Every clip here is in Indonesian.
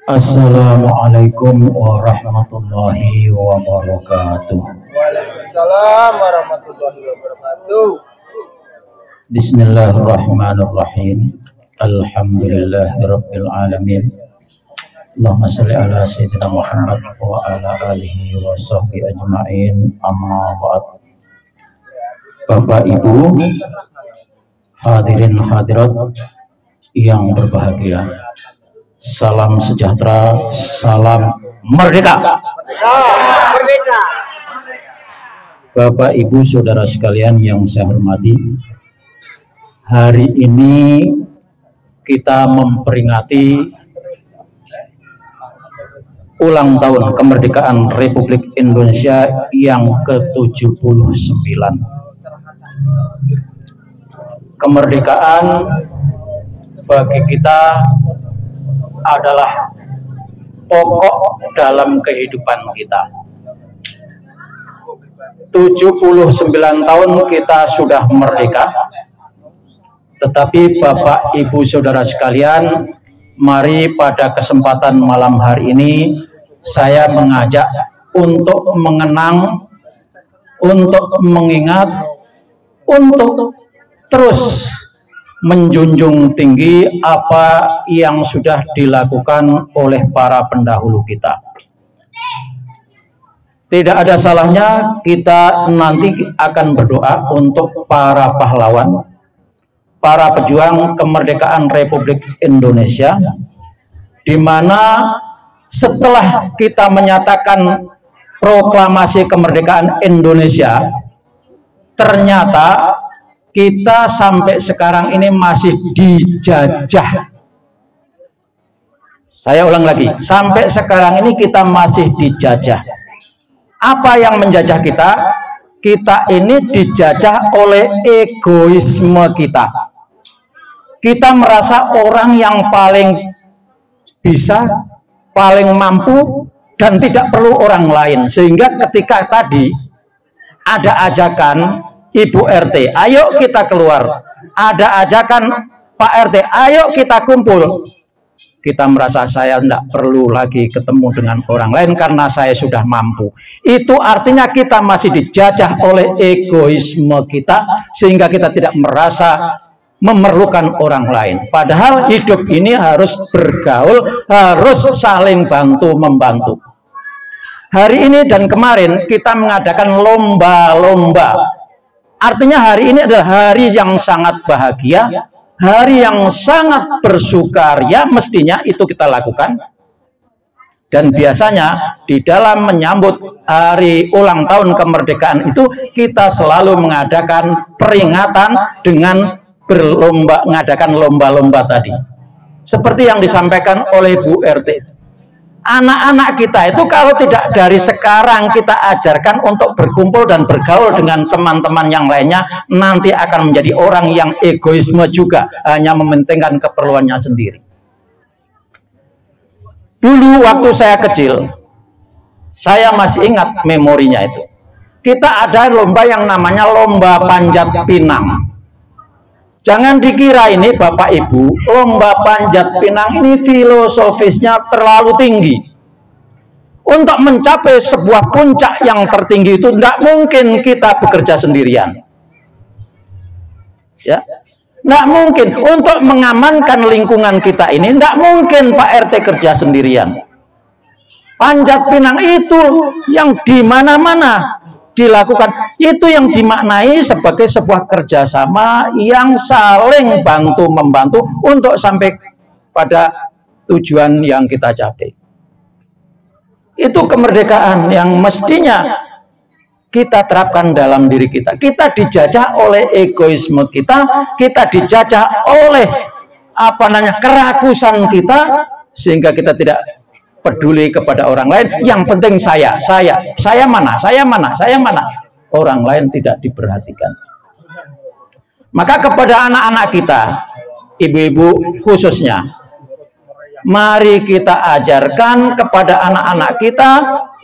Assalamualaikum warahmatullahi wabarakatuh. Waalaikumsalam warahmatullahi wabarakatuh. Bismillahirrahmanirrahim. Alhamdulillahirabbil alamin. Allahumma shalli ala sayyidina Muhammad wa ala alihi wa sahbihi ajmain. Amma ba'd. Bapak Ibu hadirin hadirat yang berbahagia, salam sejahtera, salam merdeka. Merdeka. Bapak Ibu saudara sekalian yang saya hormati, hari ini kita memperingati ulang tahun kemerdekaan Republik Indonesia yang ke-79. Kemerdekaan bagi kita adalah pokok dalam kehidupan kita. 79 tahun kita sudah merdeka. Tetapi Bapak Ibu saudara sekalian, mari pada kesempatan malam hari ini saya mengajak untuk mengenang, untuk mengingat, untuk terus menjunjung tinggi apa yang sudah dilakukan oleh para pendahulu kita. Tidak ada salahnya kita nanti akan berdoa untuk para pahlawan, para pejuang kemerdekaan Republik Indonesia, di mana setelah kita menyatakan proklamasi kemerdekaan Indonesia, ternyata kita sampai sekarang ini masih dijajah. Saya ulang lagi, sampai sekarang ini kita masih dijajah. Apa yang menjajah kita? Kita ini dijajah oleh egoisme kita. Kita merasa orang yang paling bisa, paling mampu, dan tidak perlu orang lain. Sehingga ketika tadi ada ajakan Ibu RT, ayo kita keluar. Ada ajakan Pak RT, ayo kita kumpul. Kita merasa saya tidak perlu lagi ketemu dengan orang lain karena saya sudah mampu. Itu artinya kita masih dijajah oleh egoisme kita, sehingga kita tidak merasa memerlukan orang lain. Padahal hidup ini harus bergaul, harus saling bantu-membantu. Hari ini dan kemarin kita mengadakan lomba-lomba. Artinya hari ini adalah hari yang sangat bahagia, hari yang sangat bersukaria, mestinya itu kita lakukan. Dan biasanya di dalam menyambut hari ulang tahun kemerdekaan itu kita selalu mengadakan peringatan dengan mengadakan lomba-lomba tadi. Seperti yang disampaikan oleh Bu RT. Anak-anak kita itu kalau tidak dari sekarang kita ajarkan untuk berkumpul dan bergaul dengan teman-teman yang lainnya, nanti akan menjadi orang yang egoisme juga, hanya mementingkan keperluannya sendiri. Dulu waktu saya kecil, saya masih ingat memorinya itu. Kita ada lomba yang namanya lomba panjat pinang. Jangan dikira ini Bapak Ibu, lomba panjat pinang ini filosofisnya terlalu tinggi. Untuk mencapai sebuah puncak yang tertinggi itu tidak mungkin kita bekerja sendirian. Ya, tidak mungkin. Untuk mengamankan lingkungan kita ini, tidak mungkin Pak RT kerja sendirian. Panjat pinang itu yang di mana-mana dilakukan, itu yang dimaknai sebagai sebuah kerjasama yang saling bantu-membantu untuk sampai pada tujuan yang kita capai. Itu kemerdekaan yang mestinya kita terapkan dalam diri kita. Kita dijajah oleh egoisme kita, kita dijajah oleh kerakusan kita, sehingga kita tidak peduli kepada orang lain. Yang penting saya mana. Orang lain tidak diperhatikan. Maka kepada anak-anak kita, ibu-ibu khususnya, mari kita ajarkan kepada anak-anak kita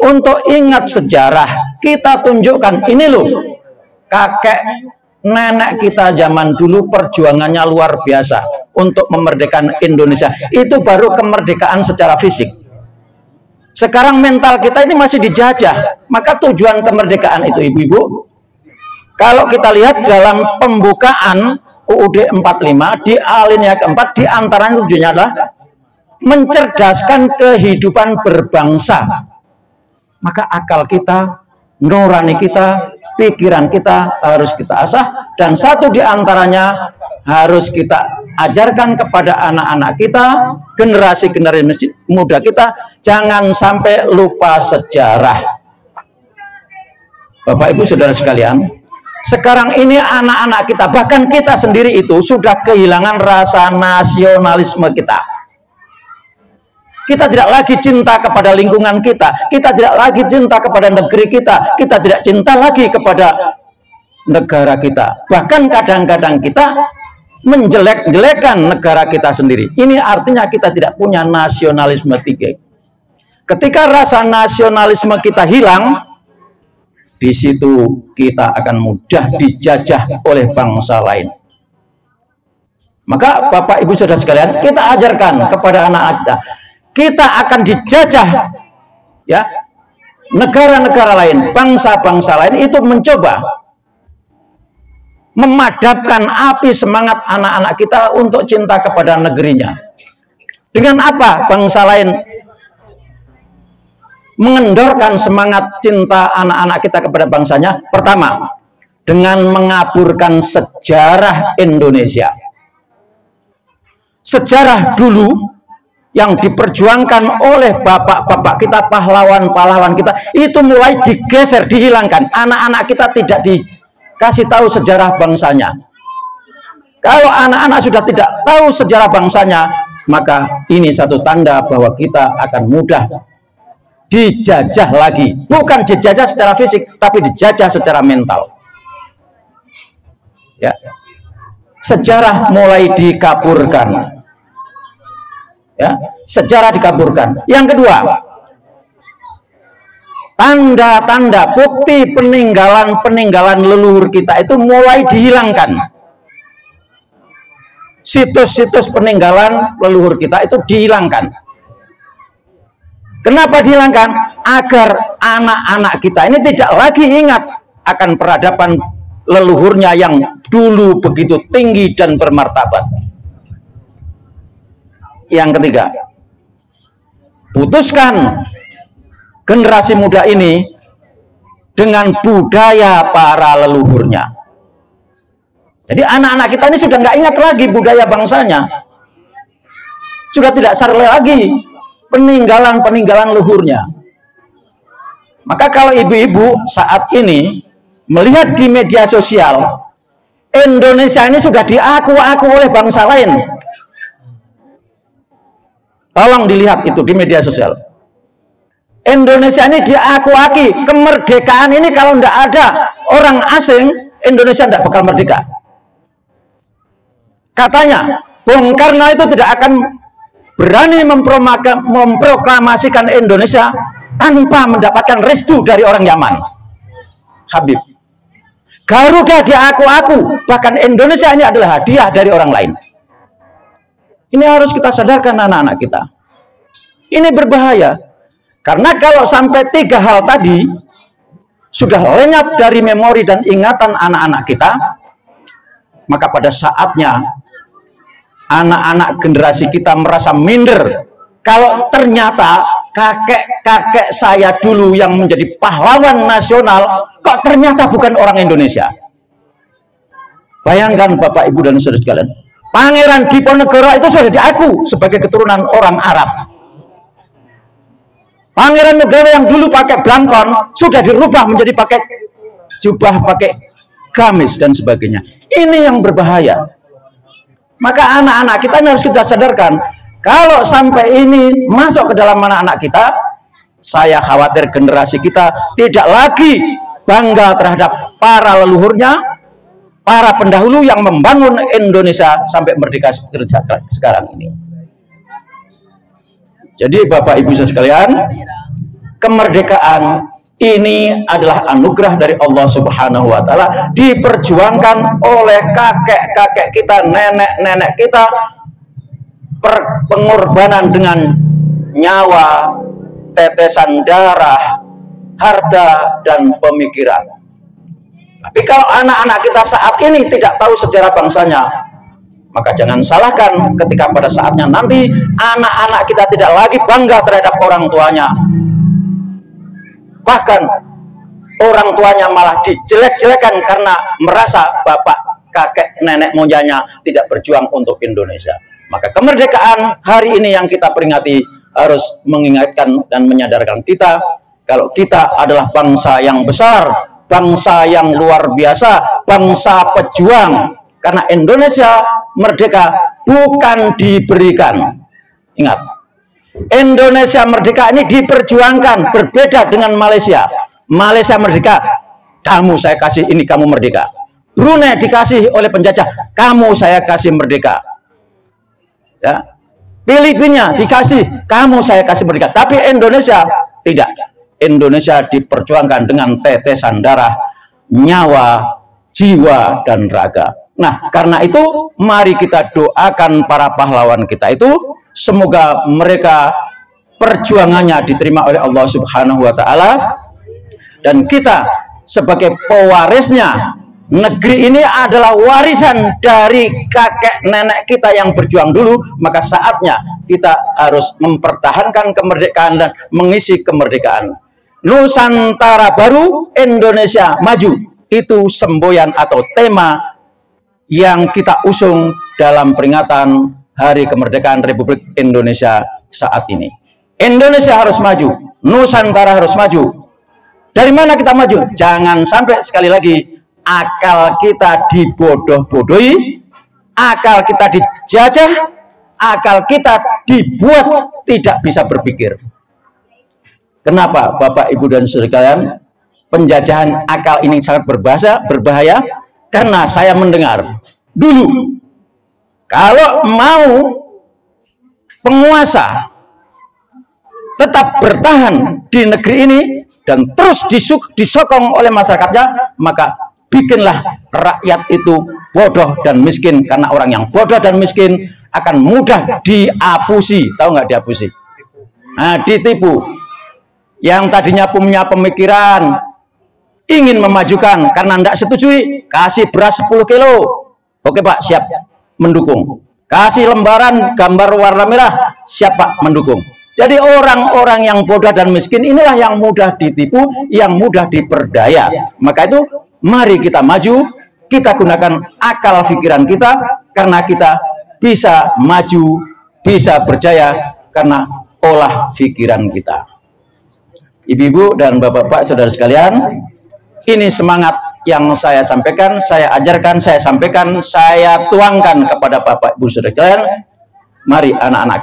untuk ingat sejarah. Kita tunjukkan, ini loh kakek Nenek kita zaman dulu perjuangannya luar biasa untuk memerdekakan Indonesia. Itu baru kemerdekaan secara fisik. Sekarang mental kita ini masih dijajah. Maka tujuan kemerdekaan itu, ibu-ibu, kalau kita lihat dalam pembukaan UUD 45 di alinea keempat, di antaranya tujuannya adalah mencerdaskan kehidupan berbangsa. Maka akal kita, nurani kita, pikiran kita harus kita asah, dan satu di antaranya harus kita ajarkan kepada anak-anak kita, generasi-generasi muda kita, jangan sampai lupa sejarah. Bapak Ibu Saudara sekalian, sekarang ini anak-anak kita, bahkan kita sendiri itu sudah kehilangan rasa nasionalisme kita. Kita tidak lagi cinta kepada lingkungan kita, kita tidak lagi cinta kepada negeri kita, kita tidak cinta lagi kepada negara kita. Bahkan kadang-kadang kita menjelek-jelekan negara kita sendiri. Ini artinya kita tidak punya nasionalisme tinggi. Ketika rasa nasionalisme kita hilang, di situ kita akan mudah dijajah oleh bangsa lain. Maka Bapak Ibu Saudara sekalian, kita ajarkan kepada anak-anak kita akan dijajah, ya, negara-negara lain, bangsa-bangsa lain itu mencoba memadamkan api semangat anak-anak kita untuk cinta kepada negerinya. Dengan apa bangsa lain mengendorkan semangat cinta anak-anak kita kepada bangsanya? Pertama, dengan mengaburkan sejarah Indonesia. Sejarah dulu yang diperjuangkan oleh bapak-bapak kita, pahlawan-pahlawan kita, itu mulai digeser, dihilangkan. Anak-anak kita tidak dikasih tahu sejarah bangsanya. Kalau anak-anak sudah tidak tahu sejarah bangsanya, maka ini satu tanda bahwa kita akan mudah dijajah lagi. Bukan dijajah secara fisik, tapi dijajah secara mental. Ya. Sejarah mulai dikaburkan. Ya, sejarah dikaburkan. Yang kedua, tanda-tanda bukti peninggalan leluhur kita itu mulai dihilangkan. Situs-situs peninggalan leluhur kita itu dihilangkan. Kenapa dihilangkan? Agar anak-anak kita ini tidak lagi ingat akan peradaban leluhurnya yang dulu begitu tinggi dan bermartabat. Yang ketiga, putuskan generasi muda ini dengan budaya para leluhurnya. Jadi anak-anak kita ini sudah nggak ingat lagi budaya bangsanya, sudah tidak sadar lagi peninggalan-peninggalan leluhurnya. Maka kalau ibu-ibu saat ini melihat di media sosial, Indonesia ini sudah diaku-aku oleh bangsa lain. Tolong dilihat itu di media sosial. Indonesia ini diaku-aki, kemerdekaan ini kalau tidak ada orang asing, Indonesia tidak bakal merdeka. Katanya, Bung Karno itu tidak akan berani memproklamasikan Indonesia tanpa mendapatkan restu dari orang Yaman. Habib. Garuda diaku-aku, bahkan Indonesia ini adalah hadiah dari orang lain. Ini harus kita sadarkan anak-anak kita. Ini berbahaya. Karena kalau sampai 3 hal tadi sudah lenyap dari memori dan ingatan anak-anak kita, maka pada saatnya anak-anak generasi kita merasa minder. Kalau ternyata kakek-kakek saya dulu yang menjadi pahlawan nasional, kok ternyata bukan orang Indonesia. Bayangkan Bapak, Ibu, dan saudara sekalian, Pangeran Diponegoro itu sudah diaku sebagai keturunan orang Arab. Pangeran negara yang dulu pakai blangkon sudah dirubah menjadi pakai jubah, pakai gamis dan sebagainya. Ini yang berbahaya. Maka anak-anak kita ini harus kita sadarkan. Kalau sampai ini masuk ke dalam anak-anak kita, saya khawatir generasi kita tidak lagi bangga terhadap para leluhurnya, para pendahulu yang membangun Indonesia sampai merdeka sekarang ini. Jadi Bapak Ibu sekalian, kemerdekaan Ini adalah anugerah dari Allah Subhanahu wa Ta'ala, diperjuangkan oleh kakek-kakek kita, nenek-nenek kita, pengorbanan dengan nyawa, tetesan darah, harta, dan pemikiran. Tapi kalau anak-anak kita saat ini tidak tahu sejarah bangsanya, maka jangan salahkan ketika pada saatnya nanti anak-anak kita tidak lagi bangga terhadap orang tuanya. Bahkan orang tuanya malah dijelek-jelekan karena merasa bapak, kakek, nenek moyangnya tidak berjuang untuk Indonesia. Maka kemerdekaan hari ini yang kita peringati harus mengingatkan dan menyadarkan kita kalau kita adalah bangsa yang besar, bangsa yang luar biasa, bangsa pejuang. Karena Indonesia merdeka bukan diberikan. Ingat, Indonesia merdeka ini diperjuangkan, berbeda dengan Malaysia. Malaysia merdeka, kamu saya kasih ini, kamu merdeka. Brunei dikasih oleh penjajah, kamu saya kasih merdeka. Ya. Filipina dikasih, kamu saya kasih merdeka. Tapi Indonesia tidak. Indonesia diperjuangkan dengan tetesan darah, nyawa, jiwa, dan raga. Nah, karena itu mari kita doakan para pahlawan kita itu, semoga mereka perjuangannya diterima oleh Allah Subhanahu wa Ta'ala, dan kita sebagai pewarisnya, negeri ini adalah warisan dari kakek nenek kita yang berjuang dulu, maka saatnya kita harus mempertahankan kemerdekaan dan mengisi kemerdekaan. Nusantara baru, Indonesia maju, itu semboyan atau tema yang kita usung dalam peringatan Hari Kemerdekaan Republik Indonesia saat ini. Indonesia harus maju, Nusantara harus maju. Dari mana kita maju? Jangan sampai sekali lagi akal kita dibodoh-bodohi, akal kita dijajah, akal kita dibuat tidak bisa berpikir. Kenapa Bapak, Ibu, dan saudara sekalian? Penjajahan akal ini sangat berbahaya. Karena saya mendengar dulu, kalau mau penguasa tetap bertahan di negeri ini dan terus disokong oleh masyarakatnya, maka bikinlah rakyat itu bodoh dan miskin. Karena orang yang bodoh dan miskin akan mudah diapusi. Tahu nggak diapusi? Nah, ditipu. Yang tadinya punya pemikiran ingin memajukan, karena tidak setujui, kasih beras 10 kilo. Oke Pak, siap, mendukung. Kasih lembaran gambar warna merah, siap Pak, mendukung. Jadi orang-orang yang bodoh dan miskin inilah yang mudah ditipu, yang mudah diperdaya. Maka itu mari kita maju, kita gunakan akal pikiran kita, karena kita bisa maju, bisa berjaya karena olah pikiran kita. Ibu-ibu dan bapak-bapak, saudara sekalian, ini semangat yang saya sampaikan, saya ajarkan, saya sampaikan, saya tuangkan kepada Bapak Ibu saudara sekalian. Mari anak-anak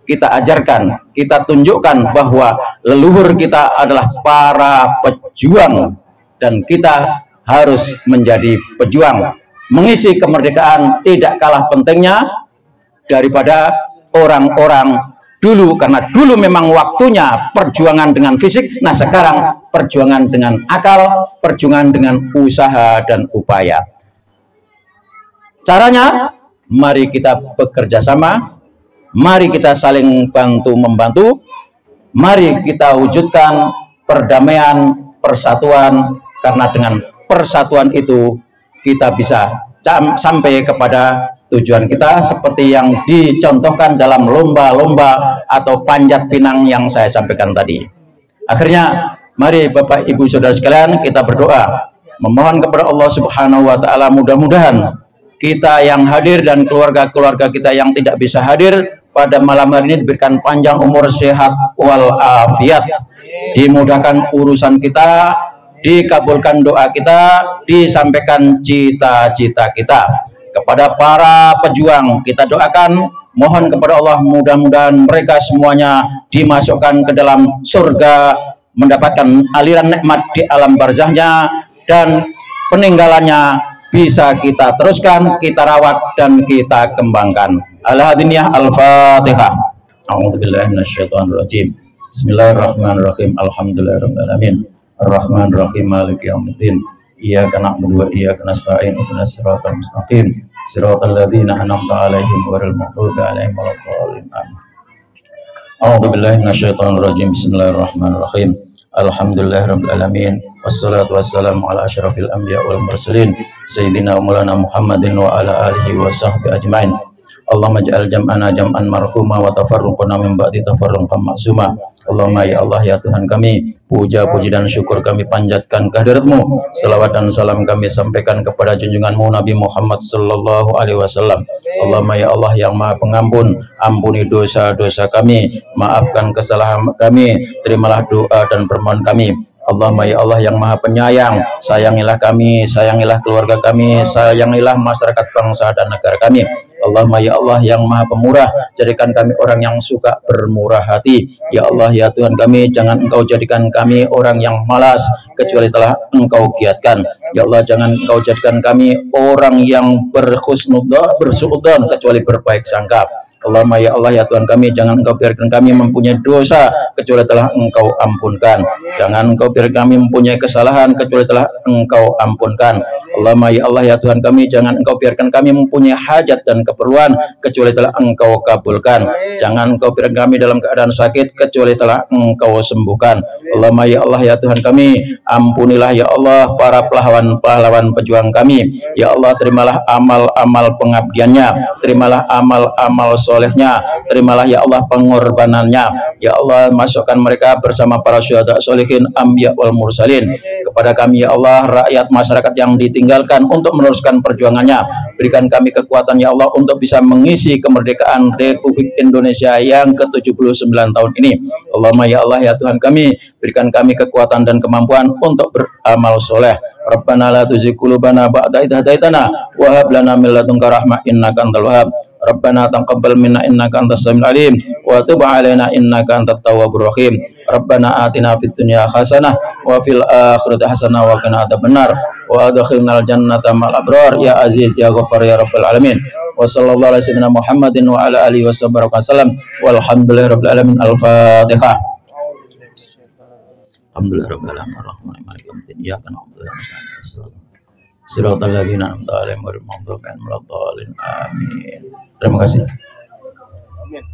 kita ajarkan, kita tunjukkan bahwa leluhur kita adalah para pejuang, dan kita harus menjadi pejuang. Mengisi kemerdekaan tidak kalah pentingnya daripada orang-orang dulu, karena dulu memang waktunya perjuangan dengan fisik. Nah, sekarang perjuangan dengan akal, perjuangan dengan usaha dan upaya. Caranya, mari kita bekerja sama, mari kita saling bantu-membantu, mari kita wujudkan perdamaian, persatuan, karena dengan persatuan itu kita bisa sampai kepada tujuan kita, seperti yang dicontohkan dalam lomba-lomba atau panjat pinang yang saya sampaikan tadi. Akhirnya, mari Bapak Ibu saudara sekalian, kita berdoa, memohon kepada Allah Subhanahu wa Ta'ala, mudah-mudahan kita yang hadir dan keluarga-keluarga kita yang tidak bisa hadir pada malam hari ini diberikan panjang umur, sehat walafiat, dimudahkan urusan kita, dikabulkan doa kita, disampaikan cita-cita kita. Kepada para pejuang kita doakan, mohon kepada Allah mudah-mudahan mereka semuanya dimasukkan ke dalam surga, mendapatkan aliran nikmat di alam barzahnya, dan peninggalannya bisa kita teruskan, kita rawat, dan kita kembangkan. Al-Hadiniyah Al-Fatihah. A'udzubillahi minasyaitonir rajim. Bismillahirrahmanirrahim. Alhamdulillahirabbil alamin. Arrahmanirrahim. Maliki yaumiddin. Iyyaka na'budu wa iyyaka nasta'in. Ihdinas siratal mustaqim. Siratal ladzina an'amta 'alaihim ghairil maghdubi 'alaihim waladdallin. Amin. A'udzu billahi minasyaitonir rajim. Bismillahirrahmanirrahim. Alhamdulillahirabbil alamin. Wassalatu wassalamu ala asyrafil anbiya wal mursalin sayyidina wa maulana Muhammadin wa ala alihi wa sahbihi ajmain. Allahumma ja'al jam'ana jam'an marhuma wa tafarruqana min ba'di tafarruqan ma'suma. Allahumma ya Allah ya Tuhan kami, puja puji dan syukur kami panjatkan kehadirat-Mu. Selawat dan salam kami sampaikan kepada junjungan-Mu Nabi Muhammad sallallahu alaihi wasallam. Allahumma ya Allah yang Maha Pengampun, ampuni dosa-dosa kami, maafkan kesalahan kami, terimalah doa dan permohonan kami. Allahumma ya Allah yang Maha Penyayang, sayangilah kami, sayangilah keluarga kami, sayangilah masyarakat bangsa dan negara kami. Allahumma ya Allah yang Maha Pemurah, jadikan kami orang yang suka bermurah hati. Ya Allah ya Tuhan kami, jangan Engkau jadikan kami orang yang malas kecuali telah Engkau giatkan. Ya Allah jangan Engkau jadikan kami orang yang bersuudzon kecuali berbaik sangka. Allahumma ya Allah ya Tuhan kami, jangan Engkau biarkan kami mempunyai dosa kecuali telah Engkau ampunkan. Jangan Engkau biarkan kami mempunyai kesalahan kecuali telah Engkau ampunkan. Allahumma ya Allah ya Tuhan kami, jangan Engkau biarkan kami mempunyai hajat dan keperluan kecuali telah Engkau kabulkan. Jangan Engkau biarkan kami dalam keadaan sakit kecuali telah Engkau sembuhkan. Allahumma ya Allah ya Tuhan kami, ampunilah ya Allah para pahlawan pejuang kami. Ya Allah terimalah amal-amal pengabdiannya, terimalah amal-amal solehnya, terimalah ya Allah pengorbanannya. Ya Allah masukkan mereka bersama para syuhada sholihin, anbiya wal mursalin. Kepada kami ya Allah rakyat masyarakat yang ditinggalkan untuk meneruskan perjuangannya, berikan kami kekuatan ya Allah untuk bisa mengisi kemerdekaan Republik Indonesia yang ke-79 tahun ini. Allahumma ya Allah ya Tuhan kami, berikan kami kekuatan dan kemampuan untuk beramal soleh. Rabbana la tuzigh qulubana ba'da idh hadaitana wa hab lana min ladunka rahmah innaka antal wahhab. Rabbana taqabbal minna innaka antas samiul alim wa tub alaina innaka antat tawwabur rahim. Rabbana atina fid dunya hasanah wa fil akhirati hasanah wa qina adzabannar wa adkhilnal jannata ma'al abrar ya aziz ya ghaffar ya rabbal alamin. Wa sallallahu alaihi wasallam Muhammadin wa ala alihi wasallam walhamdulillahirabbil alamin. Al-Fatihah. Alhamdulillahirabbil alamin arrahmanir rahim iyyaka na'budu wa iyyaka nasta'in. Siratal ladzina an'amta 'alaihim ghairil maghdubi 'alaihim waladdallin. Amin. Terima kasih. Amin.